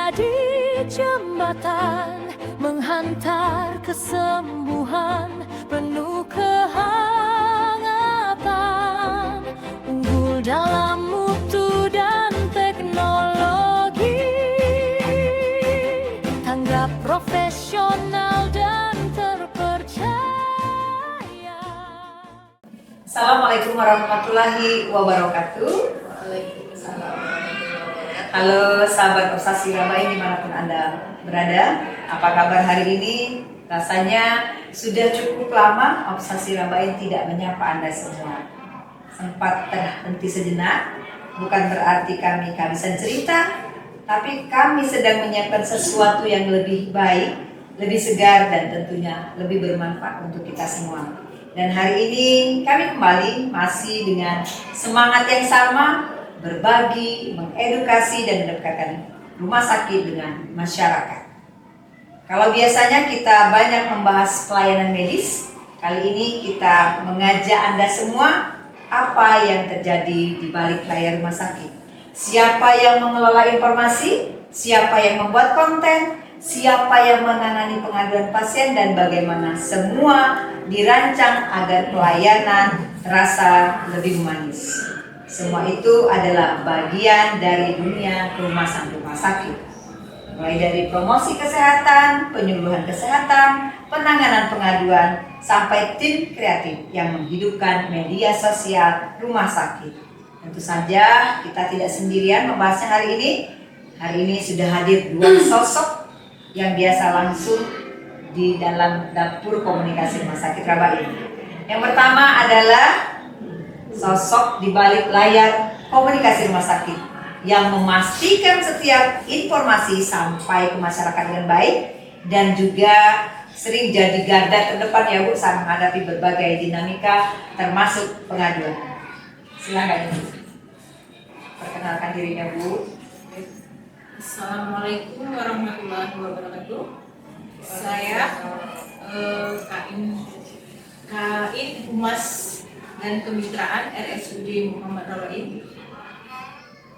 menjadi jembatan menghantar kesembuhan penuh kehangatan, unggul dalam mutu dan teknologi, tanggap profesional dan terpercaya. Assalamualaikum warahmatullahi wabarakatuh. Halo sahabat Obsasi Rabain dimanapun Anda berada. Apa kabar hari ini? Rasanya sudah cukup lama Obsasi Rabain tidak menyapa Anda semua. Sempat terhenti sejenak, bukan berarti kami kehabisan cerita, tapi kami sedang menyiapkan sesuatu yang lebih baik, lebih segar dan tentunya lebih bermanfaat untuk kita semua. Dan hari ini kami kembali masih dengan semangat yang sama, berbagi, mengedukasi dan mendekatkan rumah sakit dengan masyarakat. Kalau biasanya kita banyak membahas pelayanan medis, kali ini kita mengajak Anda semua apa yang terjadi di balik layar rumah sakit. Siapa yang mengelola informasi, siapa yang membuat konten, siapa yang menangani pengaduan pasien, dan bagaimana semua dirancang agar pelayanan terasa lebih manis. Semua itu adalah bagian dari dunia kehumasan rumah sakit. Mulai dari promosi kesehatan, penyuluhan kesehatan, penanganan pengaduan, sampai tim kreatif yang menghidupkan media sosial rumah sakit. Tentu saja kita tidak sendirian membahasnya hari ini. Hari ini sudah hadir dua sosok yang biasa langsung di dalam dapur komunikasi rumah sakit Rabain. Yang pertama adalah sosok di balik layar komunikasi rumah sakit yang memastikan setiap informasi sampai ke masyarakat dengan baik dan juga sering jadi garda terdepan ya Bu saat menghadapi berbagai dinamika termasuk pengaduan. Silakan Ibu. Perkenalkan dirinya Bu. Assalamualaikum warahmatullahi wabarakatuh. Saya Kain Humas dan Kemitraan RSUD Muhammad Rawain.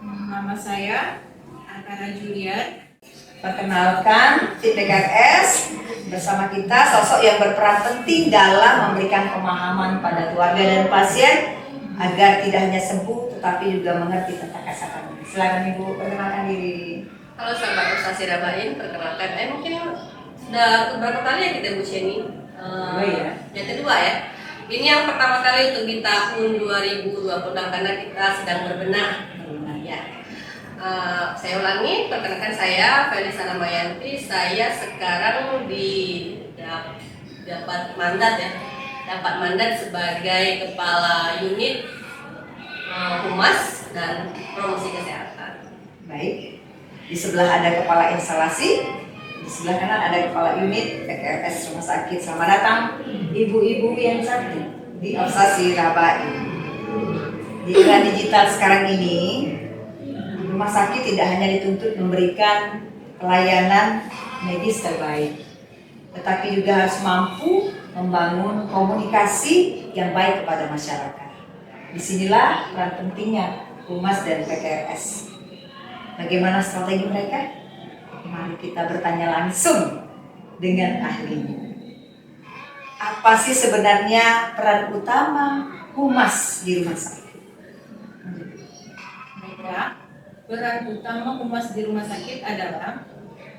Nama saya Akara Julian. Perkenalkan tim PKRS bersama kita sosok yang berperan penting dalam memberikan pemahaman pada keluarga dan pasien agar tidak hanya sembuh tetapi juga mengerti tentang kesehatan. Silakan Ibu perkenalkan diri. Halo sahabat Obsasi Rabain, perkenalkan mungkin sudah beberapa kali ya kita Bu Sheni. Yang kedua ya. Ini yang pertama kali untuk di tahun 2020 karena kita sedang berbenah. Ya. Saya ulangi, perkenalkan saya Felisa Namayanti. Saya sekarang dapat mandat sebagai kepala unit humas dan promosi kesehatan. Baik. Di sebelah ada kepala instalasi, di sebelah kanan ada kepala unit PKRS rumah sakit. Selamat datang ibu-ibu yang cantik di Obsasi Rabain. Di era digital sekarang ini, rumah sakit tidak hanya dituntut memberikan pelayanan medis terbaik, tetapi juga harus mampu membangun komunikasi yang baik kepada masyarakat. Disinilah peran pentingnya Humas dan PKRS. Bagaimana strategi mereka? Mari kita bertanya langsung dengan ahlinya. Apa sih sebenarnya peran utama humas di rumah sakit? Peran utama humas di rumah sakit adalah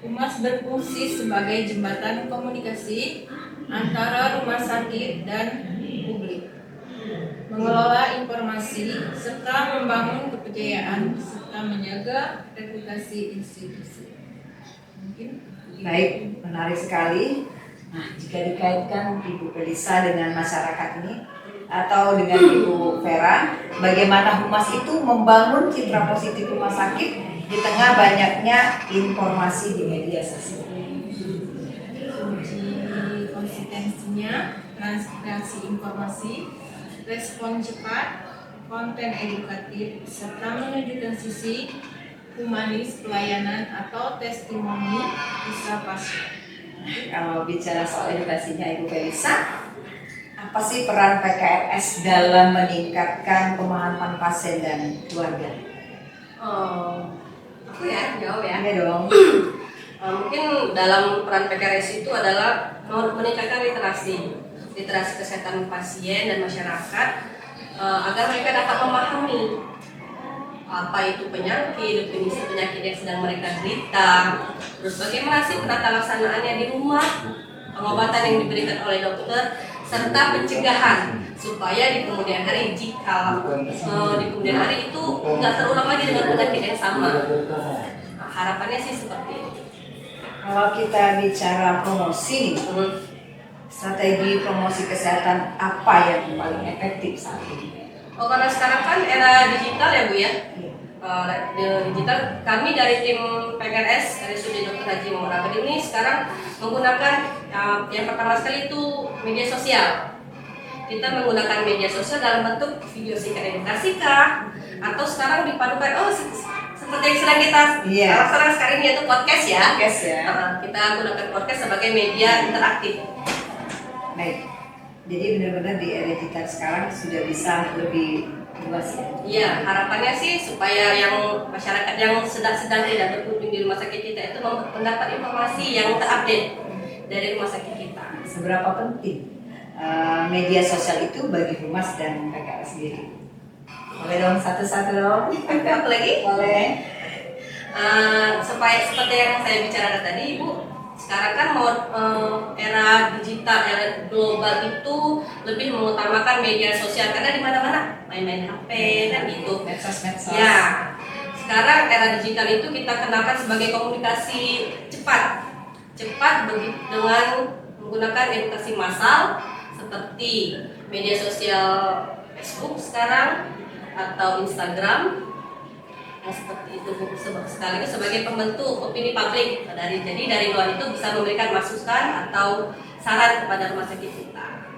humas berfungsi sebagai jembatan komunikasi antara rumah sakit dan publik, mengelola informasi serta membangun kepercayaan serta menjaga reputasi institusi. Mungkin Baik, menarik sekali. Nah, jika dikaitkan Ibu Felisa dengan masyarakat ini atau dengan Ibu Vera, bagaimana humas itu membangun citra positif rumah sakit di tengah banyaknya informasi di media sosial? kunci konsistensinya, transparansi informasi, respon cepat, konten edukatif, serta menunjukkan sisi humanis pelayanan atau testimoni kisah pasien. Kalau bicara soal edukasinya Ibu Felisa, apa sih peran PKRS dalam meningkatkan pemahaman pasien dan keluarga? Aku ya jawab ya. Iya dong. Mungkin dalam peran PKRS itu adalah meningkatkan literasi kesehatan pasien dan masyarakat agar mereka dapat memahami apa itu penyakit, definisi penyakit yang sedang mereka derita, terus bagaimana sih penata laksanaannya di rumah, pengobatan yang diberikan oleh dokter, serta pencegahan supaya di kemudian hari jika di kemudian hari itu nggak terulang lagi dengan penyakit yang sama. Nah, harapannya sih seperti itu. Kalau kita bicara promosi, strategi promosi kesehatan apa yang paling efektif saat ini? Oh, karena sekarang kan era digital ya Bu ya. Digital, kami dari tim PKRS dari Studi Dr. Haji Muhammad Abad ini sekarang menggunakan yang pertama sekali itu media sosial. Kita menggunakan media sosial dalam bentuk video singkat edukasi kah, atau sekarang dipadukan seperti yang sedang kita laksanakan sekarang ini yaitu podcast ya. Kita gunakan podcast sebagai media interaktif. Baik. Jadi benar-benar di era digital sekarang sudah bisa lebih luas ya? Iya, harapannya sih supaya yang masyarakat yang sedang tidak berkunjung di rumah sakit kita itu mendapat informasi yang terupdate dari rumah sakit kita. Seberapa penting media sosial itu bagi Humas dan PKRS sendiri? Boleh dong satu-satu dong? Apa lagi? Boleh. Supaya seperti yang saya bicarakan tadi, Ibu, sekarang kan era digital, era global itu lebih mengutamakan media sosial karena di mana-mana main-main HP kan gitu. Medsos. Ya, sekarang era digital itu kita kenalkan sebagai komunikasi cepat dengan menggunakan edukasi massal seperti media sosial Facebook sekarang atau Instagram. Nah, seperti itu sekaligus sebagai pembentuk opini publik. Jadi dari luar itu bisa memberikan masukan atau saran kepada rumah sakit kita.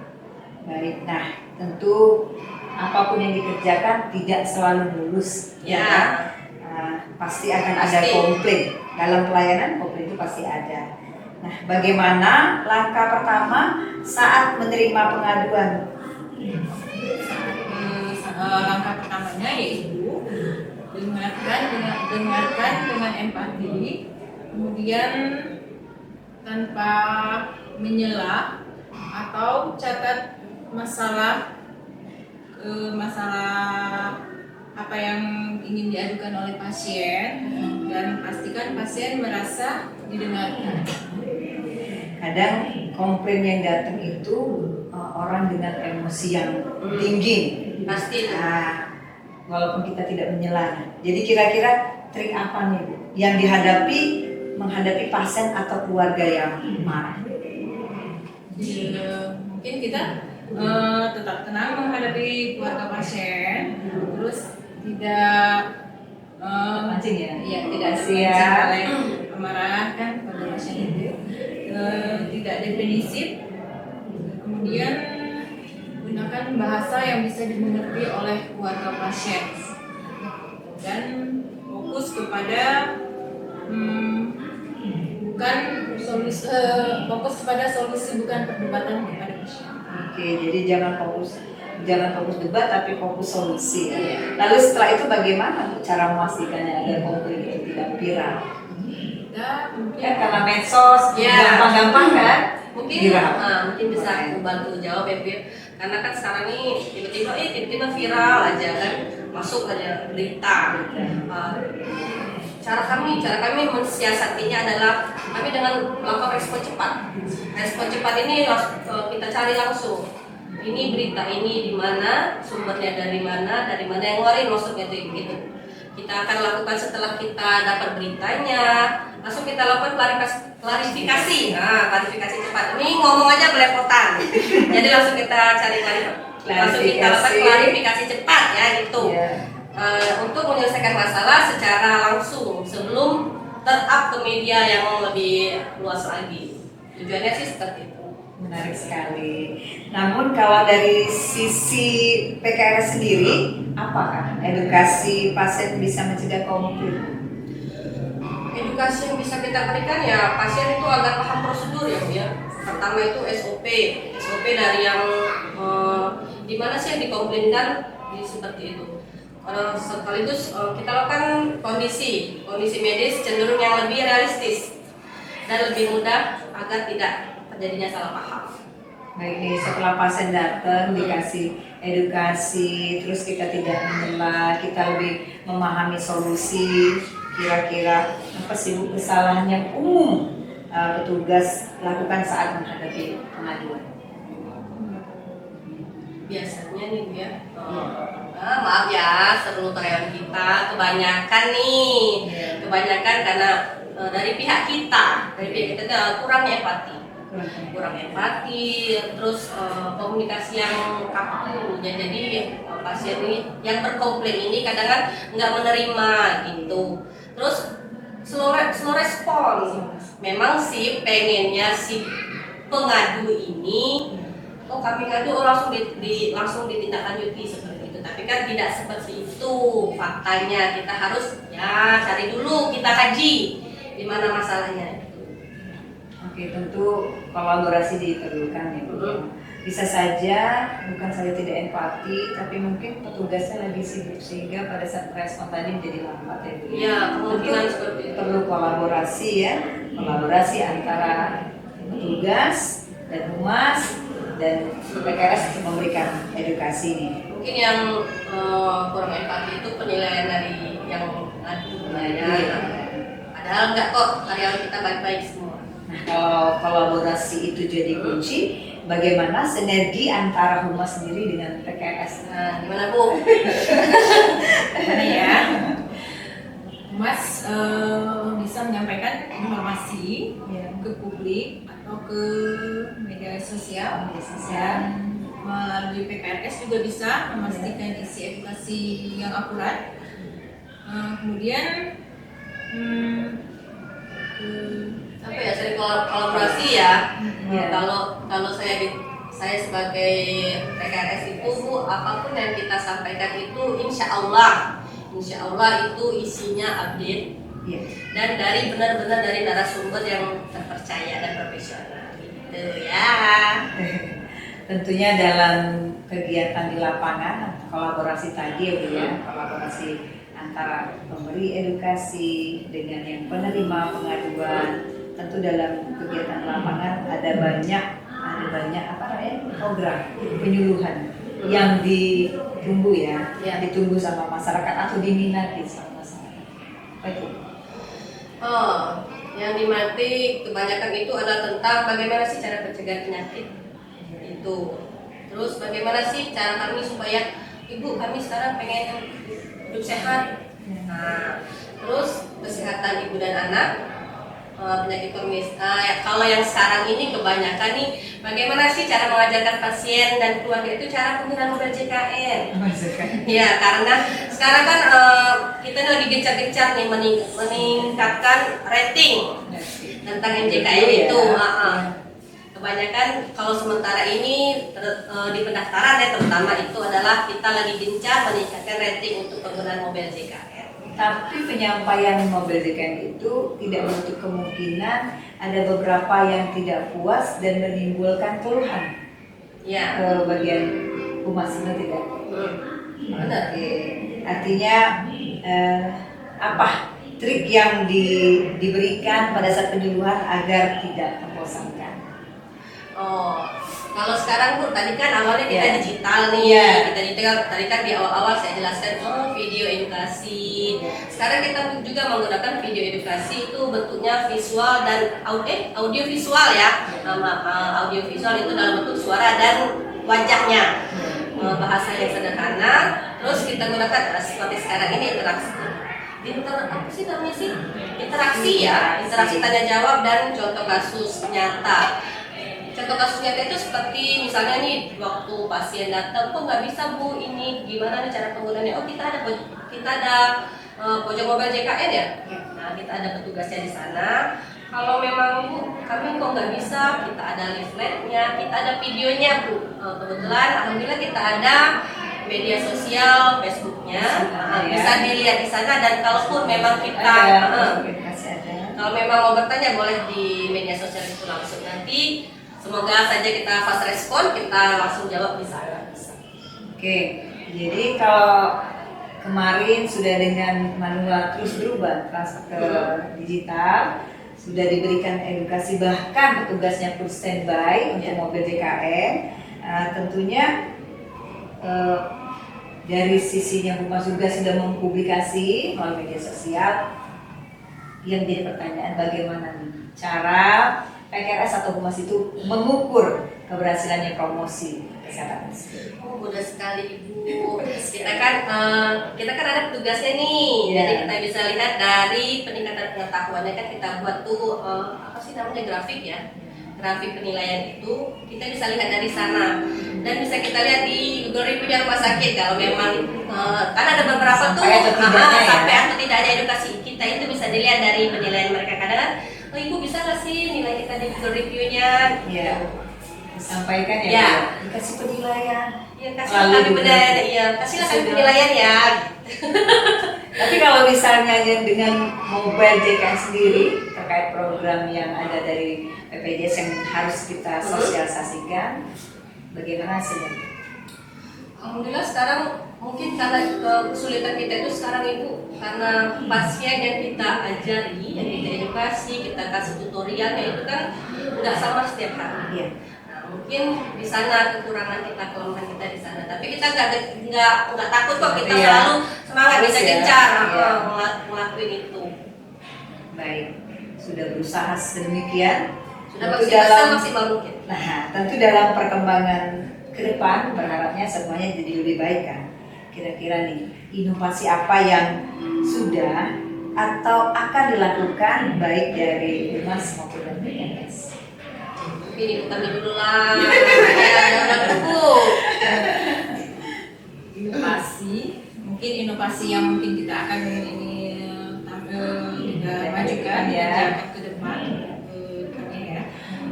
Baik, nah tentu apapun yang dikerjakan tidak selalu mulus, Ya. kan? Pasti akan ada komplain dalam pelayanan, komplain itu pasti ada. Nah, bagaimana langkah pertama saat menerima pengaduan? Langkah pertamanya yaitu dengarkan dengan empati, kemudian tanpa menyela atau catat masalah apa yang ingin diadukan oleh pasien dan pastikan pasien merasa didengarkan. Kadang komplain yang datang itu orang dengan emosi yang tinggi. Pasti. Nah, walaupun kita tidak menyela. Jadi kira-kira trik apa nih Bu yang menghadapi pasien atau keluarga yang marah? Mungkin kita tetap tenang menghadapi keluarga pasien, terus tidak Mancing ya? Iya, tidak Siap. terpancing oleh amarah kan pada pasien itu, tidak definisif, kemudian gunakan bahasa yang bisa dimengerti oleh keluarga pasien dan fokus kepada fokus pada solusi bukan perdebatan kepada pasien. Oke, jadi jangan fokus debat tapi fokus solusi ya. Lalu setelah itu bagaimana cara memastikannya agar komplain itu tidak viral? Kita Kan karena medsos gampang-gampang kan? Mungkin Viral. mungkin bisa aku bantu jawab ya, Bir. Karena kan sekarang ini tiba-tiba viral aja kan, masuk aja berita. Cara kami mensiasatinya adalah kami dengan melakukan respon cepat. Respon cepat ini kita cari langsung. Ini berita ini di mana, sumbernya dari mana yang ngeluarin maksudnya itu gitu. Kita akan lakukan setelah kita dapat beritanya, langsung kita lakukan klarifikasi. Nah, klarifikasi cepat. Ini ngomong aja belepotan. Jadi langsung kita cari langsung kita lakukan klarifikasi cepat ya gitu. Untuk menyelesaikan masalah secara langsung sebelum ter-up ke media yang lebih luas lagi. Tujuannya sih seperti itu. Menarik sekali. Namun kalau dari sisi PKRS sendiri, apakah edukasi pasien bisa mencegah komplain? Edukasi yang bisa kita berikan ya pasien itu agar paham prosedur ya Bu ya. Pertama itu SOP dari yang di mana sih yang dikomplainkan seperti itu. sekaligus kita lakukan kondisi medis cenderung yang lebih realistis dan lebih mudah agar tidak terjadinya salah paham. Baik nih, setelah pasien datang dikasih edukasi, terus kita tidak menyela, kita lebih memahami solusi, kira-kira apa sih Bu kesalahan yang umum petugas lakukan saat menghadapi pengaduan? Biasanya nih Bu ya, maaf ya seluruh karyawan kita kebanyakan karena dari pihak kita kurang empati, terus komunikasi yang kaku. Jadi pasien ini yang berkomplain ini kadang kan nggak menerima gitu. Terus slow respon. Memang sih pengennya si pengadu ini, kami ngadu langsung ditindaklanjuti seperti itu. Tapi kan tidak seperti itu faktanya. Kita harus cari dulu, kita kaji di mana masalahnya. Oke, tentu kolaborasi diperlukan ya Bu. Bisa saja bukan saja tidak empati, tapi mungkin petugasnya lagi sibuk sehingga pada saat respon tadi menjadi lambat ya Bu. Iya, kemungkinan seperti itu. Perlu kolaborasi ya, kolaborasi antara petugas dan humas dan PKRS untuk memberikan edukasi nih. Mungkin yang kurang empati itu penilaian dari yang ngadu ya. Padahal enggak kok, karyawan kita baik-baik semua. Nah, kalau kolaborasi itu jadi kunci, bagaimana sinergi antara humas sendiri dengan PKRS? Nah, gimana Bu? Ini ya, Mas bisa menyampaikan informasi ke publik atau ke media sosial, dan melalui PKRS juga bisa memastikan isi edukasi yang akurat. Kemudian sering kolaborasi ya. Kalau saya sebagai PKRS itu Bu, apapun yang kita sampaikan itu insya Allah itu isinya update dan benar-benar dari narasumber yang terpercaya dan profesional gitu ya. Tentunya dalam kegiatan di lapangan kolaborasi tadi ya Bu ya, kolaborasi antara pemberi edukasi dengan yang penerima pengaduan. Tentu dalam kegiatan lapangan ada banyak program penyuluhan yang ditunggu yang ditunggu sama masyarakat atau diminati sama masyarakat. Baik. Yang diminati kebanyakan itu adalah tentang bagaimana sih cara mencegah penyakit itu. Terus bagaimana sih cara kami supaya Ibu kami sekarang pengen hidup sehat. Nah, terus kesehatan ibu dan anak, penyakit kronis. Kalau yang sekarang ini kebanyakan nih, bagaimana sih cara mengajarkan pasien dan keluarga itu cara penggunaan mobil JKN? Ya, karena sekarang kan kita lagi gencar-gencar nih meningkatkan rating tentang NJKN itu. Kebanyakan kalau sementara ini di pendaftaran terutama itu adalah kita lagi gencar meningkatkan rating untuk penggunaan mobil JKN. Tapi penyampaian mobil JKN itu tidak menutup kemungkinan ada beberapa yang tidak puas dan menimbulkan keluhan ke bagian humas, benar tidak? Benar. Artinya apa trik yang diberikan pada saat penyuluhan agar tidak membosankan? Kalau sekarang Bu, tadi kan awalnya kita digital nih, kita digital. Tadi kan di awal-awal saya jelaskan video edukasi. Sekarang kita juga menggunakan video edukasi itu bentuknya visual dan audio visual ya. Audio visual itu dalam bentuk suara dan wajahnya, bahasa yang sederhana. Terus kita gunakan seperti sekarang ini interaksi tanya jawab dan contoh kasus nyata. Contoh kasus nyata itu seperti misalnya nih, waktu pasien datang, kok nggak bisa Bu, ini gimana nih cara penggunaannya? Kita ada pojok mobil JKN ya. Nah, kita ada petugasnya di sana. Kalau memang Bu, kami kok nggak bisa, kita ada leafletnya, kita ada videonya Bu. Kebetulan alhamdulillah kita ada media sosial, Facebooknya, bisa dilihat di sana. Dan kalaupun memang kalau memang mau bertanya boleh di media sosial itu langsung. Nanti semoga saja kita fast respon, kita langsung jawab di sana. Oke, jadi kalau kemarin sudah dengan manual terus berubah transfer ke digital, sudah diberikan edukasi, bahkan petugasnya pun standby untuk mobil JKN. Tentunya dari sisinya Humas juga sudah mempublikasi melalui media sosial. Yang jadi pertanyaan, bagaimana nih cara PKRS atau Humas itu mengukur keberhasilannya promosi kesehatan tersebut? Oh, mudah sekali Ibu. Kita kan ada petugasnya nih. Yeah. Jadi kita bisa lihat dari peningkatan pengetahuannya kan kita buat tuh apa sih namanya grafik ya. Grafik penilaian itu kita bisa lihat dari sana dan bisa kita lihat di Google Review rumah sakit kalau memang kan ada beberapa Sampai atau tidaknya ya. sampai atau tidaknya edukasi kita itu bisa dilihat dari penilaian mereka. Kadang kan, oh Ibu bisa nggak sih nilai kita di Google Review-nya? Iya. Disampaikan ya, Ya. Bu? Dikasih penilaian. Ya kasihlah kami penilaian, iya kasihlah kami penilaian ya. Tapi kalau misalnya yang dengan mobile JKN sendiri terkait program yang ada dari BPJS yang harus kita sosialisasikan, bagaimana hasilnya? Alhamdulillah sekarang mungkin karena kesulitan kita itu sekarang Ibu, karena pasien yang kita ajari, yang kita edukasi, kita kasih tutorialnya itu kan nggak sama setiap hari. Iya. Nah, mungkin di sana kekurangan kita, kelemahan kita di sana. Tapi kita nggak takut kok, kita Iya. selalu semangat, Terus kita ya, gencar iya. ngelakuin itu. Baik, sudah berusaha sedemikian. Sudah Tentu maksimal mungkin. Nah, tentu dalam perkembangan ke depan berharapnya semuanya jadi lebih baik kan. Kira-kira nih, inovasi apa yang sudah atau akan dilakukan baik dari Humas maupun dari PKRS? Mungkin Ibu kami dulu lah. Ya, jangan dulu. Inovasi, mungkin inovasi yang mungkin kita akan ini kita majukan Ya. ya ke depan kami ya.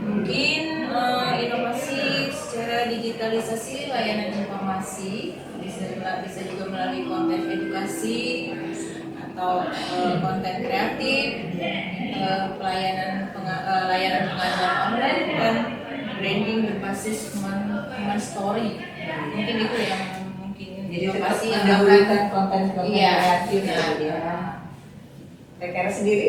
Mungkin inovasi secara digitalisasi layanan informasi bisa juga melalui konten edukasi atau konten kreatif, layanan pengaduan online dan branding berbasis human story. Mungkin itu yang mungkin Jadi tetap inovasi yang mendahulukan akan konten-konten Iya. kreatif Nah, ya. PKRS sendiri?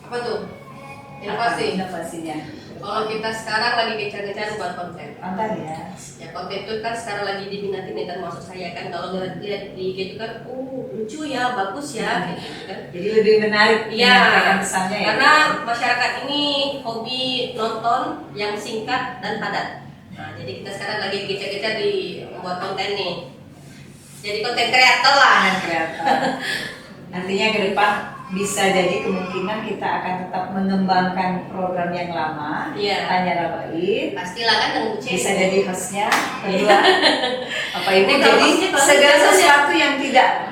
Apa tuh? Apa Inovasi. inovasinya? Kalau kita sekarang lagi gencar-gencar buat konten. Konten ya. Ya konten itu kan sekarang lagi diminati nih, termasuk saya kan kalau lihat di IG itu kan, lucu ya, bagus ya, kayak gitu kan. Jadi lebih menarik Iya, menyampaikan pesannya ya. karena masyarakat ini hobi nonton yang singkat dan padat. Nah, jadi kita sekarang lagi gencar-gencar di membuat konten nih. Jadi konten kreator lah. Konten kreator. Artinya ke depan bisa jadi kemungkinan kita akan tetap mengembangkan program yang lama. Iya. Tanya Rabain. Pastilah kan dengan Bu Chen. Bisa jadi hostnya kedua. Apa Ibu? Ini kalau Jadi hostnya bagus segala ya. sesuatu yang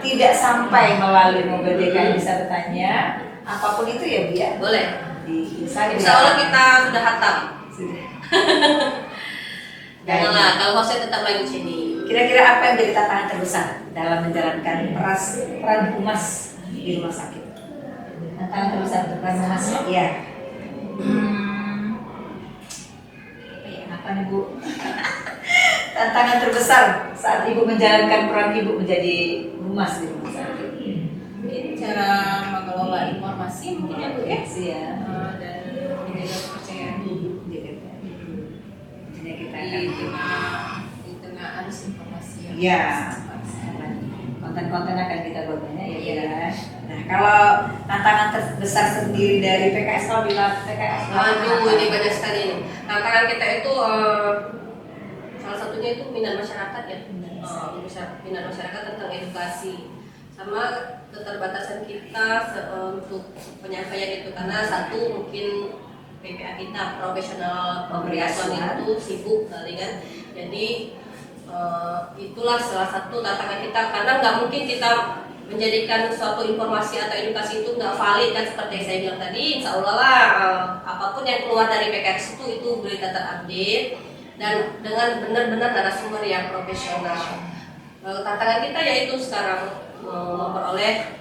tidak sampai melalui mobil JKN bisa bertanya. Apapun itu ya Bu ya. Boleh. Di Instagram. Insya Allah kita sudah hatam. Sudah. Janganlah, kalau hostnya tetap lagi sini. Kira-kira apa yang menjadi tantangan terbesar dalam menjalankan peran Humas di rumah sakit? Tantangan terbesar untuk peran Humas? Iya. Apa nih Bu? Tantangan terbesar saat Ibu menjalankan peran Ibu menjadi Humas di rumah sakit? mungkin cara mengelola informasi mungkin ya Bu ya. Iya. Dan menjaga kepercayaan Jadi kita di tengah arus informasi yang Iya. cepat. Konten-konten akan kita buat banyak ya kan. Nah kalau tantangan terbesar sendiri dari PKS kalau bilang PKS Aduh, ini banyak sekali nih. Tantangan kita itu salah satunya itu minat masyarakat ya. Minat masyarakat tentang edukasi. Sama keterbatasan kita untuk penyampaian itu karena satu mungkin PPA kita profesional pemeriksaan itu sibuk kali kan. Jadi itulah salah satu tantangan kita karena nggak mungkin kita menjadikan suatu informasi atau edukasi itu nggak valid kan seperti yang saya bilang tadi. Insya Allah lah apapun yang keluar dari PKRS itu berita terupdate dan dengan benar-benar narasumber yang profesional. Tantangan kita yaitu sekarang memperoleh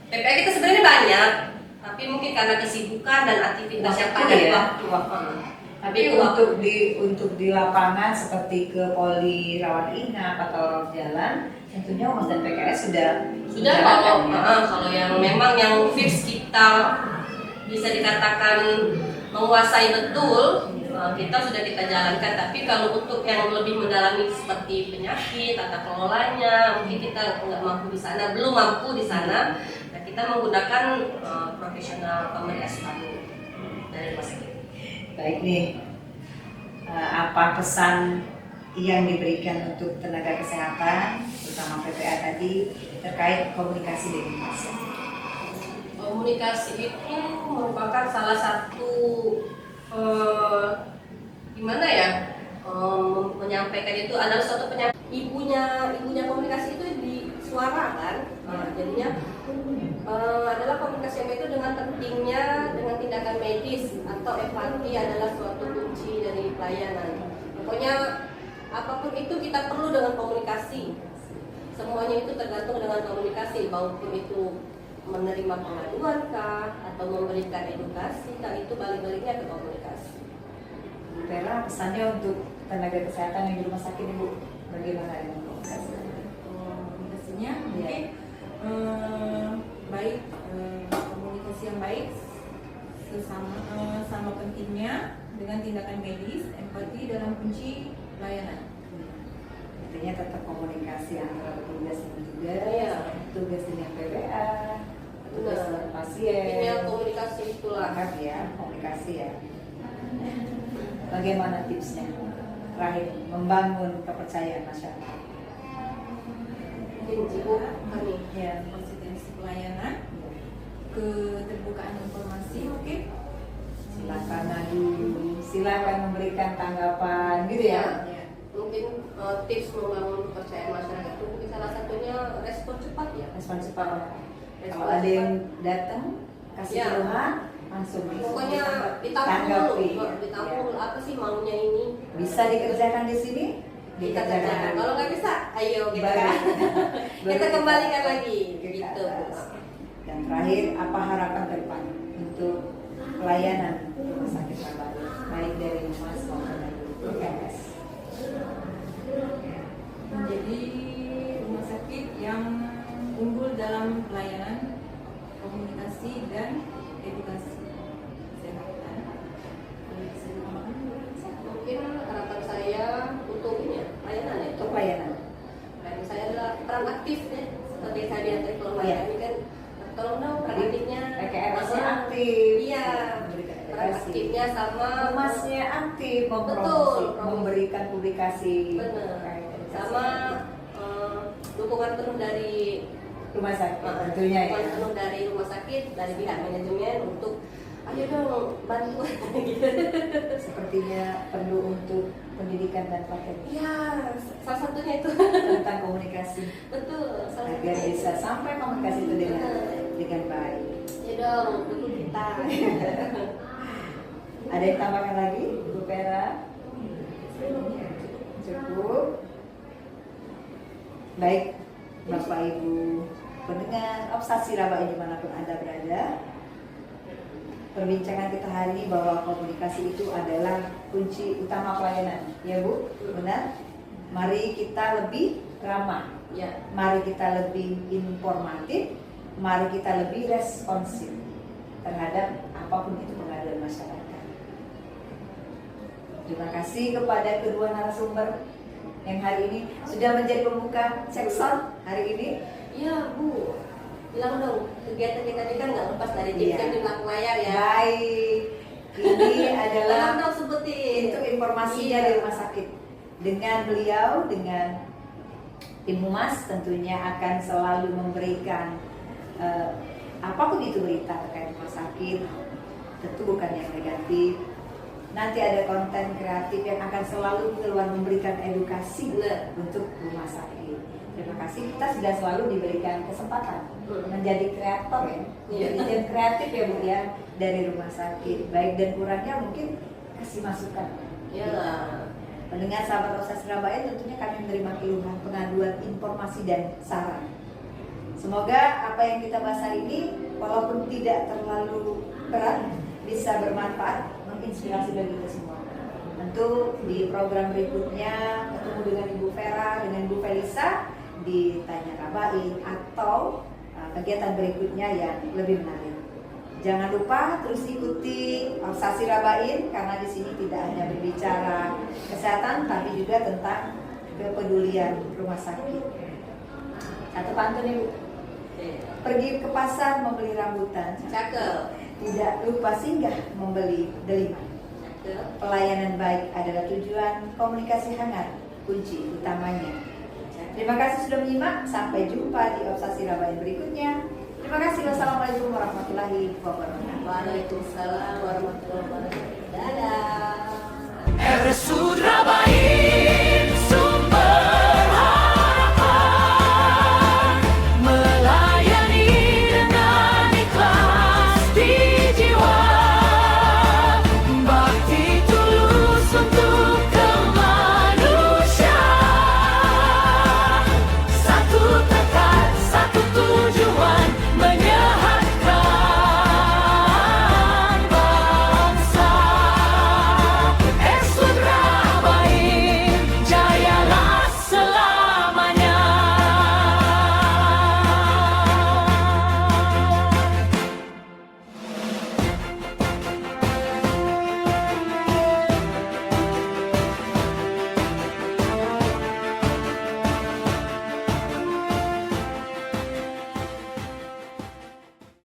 PPA kita sebenarnya banyak, tapi mungkin karena kesibukan dan aktivitas yang padat ya. waktu. Tapi untuk di lapangan seperti ke poli rawat inap atau rawat jalan Tentunya Humas dan PKS sudah kalau ya. kalau yang memang yang fix kita bisa dikatakan menguasai betul, kita sudah kita jalankan. Tapi kalau untuk yang lebih mendalami seperti penyakit, tata kelolanya, mungkin kita nggak mampu di sana, belum mampu di sana. Nah, kita menggunakan profesional pemberi asuhan dari rumah sakit. Baik nih, apa pesan yang diberikan untuk tenaga kesehatan, terutama PPA tadi terkait komunikasi dengan pasien? Komunikasi itu merupakan salah satu gimana ya, menyampaikan itu adalah suatu ibunya komunikasi itu di suara kan. Jadinya adalah komunikasi yang itu dengan pentingnya dengan tindakan medis atau empati adalah suatu kunci dari pelayanan. Pokoknya apapun itu kita perlu dengan komunikasi. Semuanya itu tergantung dengan komunikasi, maupun itu menerima pengaduan kah atau memberikan edukasi kah, itu balik-baliknya ke komunikasi. Bu Vera, pesannya untuk tenaga kesehatan yang di rumah sakit Ibu, bagaimana dengan komunikasi? Komunikasinya Iya. mungkin baik, komunikasi yang baik sama pentingnya dengan tindakan medis, empati dalam kunci pelayanan. Artinya tetap komunikasi antara petugas dan tugas, Iya. tugas dengan PPA, tugas Benar. dengan pasien. Intinya komunikasi itulah. Lengkap ya, komunikasi ya. Bagaimana tipsnya? Terakhir, membangun kepercayaan masyarakat. Mungkin ibu kami. Ya. Konsistensi pelayanan, keterbukaan informasi, oke. Silakan adu, silakan memberikan tanggapan, gitu ya. Mungkin tips membangun kepercayaan masyarakat itu mungkin salah satunya respon cepat ya. Respon cepat. Respon Kalau ada yang cepat. datang kasih Ya. keluhan, langsung Pokoknya ditampung tanggapi. dulu, ditampung dulu apa sih maunya ini. Bisa dikerjakan di sini, Kita kerjakan. Kalau nggak bisa, ayo kita Balik. kita kembalikan lagi. Ke Gitu. atas. Dan terakhir, apa harapan ke depan untuk pelayanan rumah sakit Rabah, baik dari Humas maupun dari PKS? Menjadi rumah sakit yang unggul dalam pelayanan, komunikasi dan edukasi kesehatan. Mungkin harapan saya untuk ini ya, pelayanan ya. Untuk pelayanan. Dan saya adalah peran aktif ya, seperti saya diantar keluar Iya. kami kan, tolong dong peran aktifnya. PKS-nya sama- aktif. Iya. Memberikan Peran edukasi. aktifnya sama Humasnya aktif mempromosi, Betul. memberikan publikasi. benar. terkait edukasi. Sama dukungan penuh dari Rumah sakit tentunya ya. dukungan penuh dari rumah sakit, dari pihak manajemen untuk ayo dong bantu gitu. Sepertinya perlu untuk pendidikan dan paket Iya, salah satunya itu. tentang komunikasi Betul. Salah agar satunya bisa itu. sampai komunikasi itu dengan baik. Ya dong, dulu kita. Ada yang tambahkan lagi, Bu Vera? Cukup. Baik, Bapak Ibu pendengar Obsasi Rabah dimanapun Anda berada, perbincangan kita hari ini bahwa komunikasi itu adalah kunci utama pelayanan, ya Bu? Benar? Mari kita lebih ramah, Ya. mari kita lebih informatif, mari kita lebih responsif terhadap apapun itu pengaduan masyarakat. Terima kasih kepada kedua narasumber yang hari ini sudah menjadi pembuka section hari ini. Iya Bu, bilang dong kegiatan kita ini kan nggak lepas dari Iya. tim di belakang layar ya. Baik, ini Bilang adalah dong sebutin. itu informasinya Iya. dari rumah sakit. Dengan beliau, dengan tim humas tentunya akan selalu memberikan apapun itu berita terkait rumah sakit, tentu bukan yang negatif. Nanti ada konten kreatif yang akan selalu keluar memberikan edukasi Benar. untuk rumah sakit. Terima kasih, kita sudah selalu diberikan kesempatan menjadi kreator ya, Iya. menjadi tim kreatif ya Bu ya dari rumah sakit. Baik dan kurangnya mungkin kasih masukan. Ya. Pendengar sahabat Obsasi Surabaya, tentunya kami menerima keluhan, pengaduan, informasi dan saran. Semoga apa yang kita bahas hari ini, walaupun tidak terlalu berat, bisa bermanfaat, menginspirasi bagi kita semua. Tentu di program berikutnya ketemu dengan Ibu Vera, dengan Ibu Felisa, ditanya Rabain atau kegiatan berikutnya yang lebih menarik. Jangan lupa terus ikuti Obsasi Rabain karena di sini tidak hanya berbicara kesehatan tapi juga tentang kepedulian rumah sakit. Satu pantun Ibu. Pergi ke pasar membeli rambutan. Cakep. Tidak lupa singgah membeli delima. Pelayanan baik adalah tujuan, komunikasi hangat kunci utamanya. Terima kasih sudah menyimak. Sampai jumpa di Obsasi Rabain berikutnya. Terima kasih. Wassalamualaikum warahmatullahi wabarakatuh. Waalaikumsalam warahmatullahi wabarakatuh. Dadah. RSU Rabain.